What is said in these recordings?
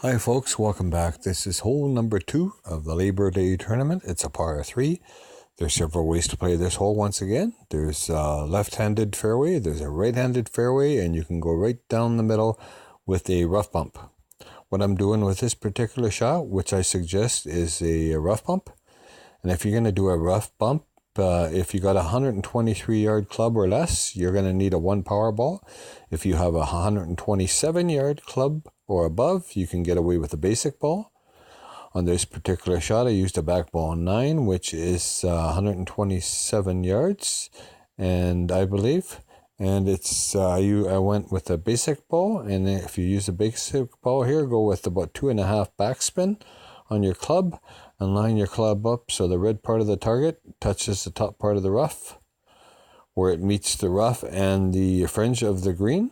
Hi folks, welcome back. This is hole number 2 of the Labor Day tournament. It's a par 3. There's several ways to play this hole once again. There's a left-handed fairway, there's a right-handed fairway, and you can go right down the middle with a rough bump. What I'm doing with this particular shot, which I suggest, is a rough bump. And if you're going to do a rough bump, if you got a 123-yard club or less, you're going to need a 1 power ball. If you have a 127-yard club or above, you can get away with a basic ball. On this particular shot, I used a back ball 9, which is 127 yards, and I believe. And it's I went with a basic ball, and if you use a basic ball here, go with about 2.5 backspin on your club and line your club up so the red part of the target touches the top part of the rough where it meets the rough and the fringe of the green.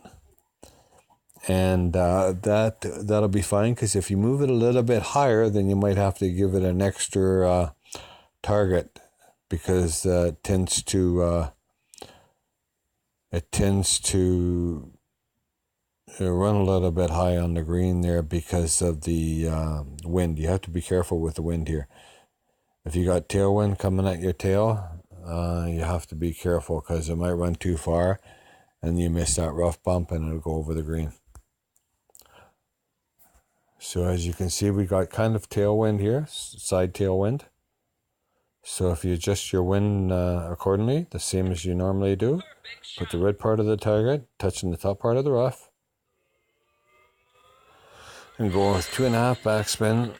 And that'll be fine, because if you move it a little bit higher, then you might have to give it an extra target, because it tends to run a little bit high on the green there because of the wind. You have to be careful with the wind here. If you got tailwind coming at your tail, you have to be careful, because it might run too far and you miss that rough bump and it'll go over the green. So as you can see, we got kind of tailwind here, side tailwind. So if you adjust your wind accordingly, the same as you normally do, put the red part of the target touching the top part of the rough, and go with 2.5 backspin.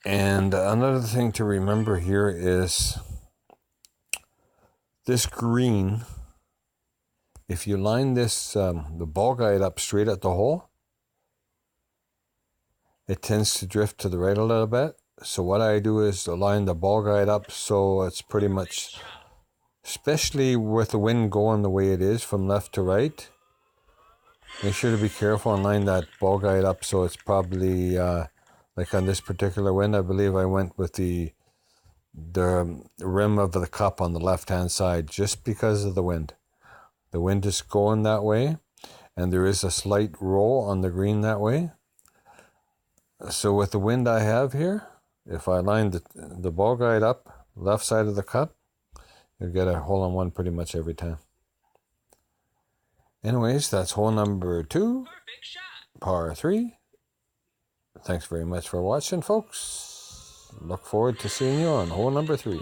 And another thing to remember here is this green, if you line this the ball guide up straight at the hole, it tends to drift to the right a little bit. So what I do is line the ball guide up so it's pretty much, especially with the wind going the way it is from left to right, make sure to be careful and line that ball guide up so it's probably like on this particular wind, I believe I went with the rim of the cup on the left hand side, just because of the wind. The wind is going that way, and there is a slight roll on the green that way. So with the wind I have here, if I line the ball guide up left side of the cup, you'll get a hole in one pretty much every time. Anyways, that's hole number 2, par 3. Thanks very much for watching, folks. Look forward to seeing you on hole number 3.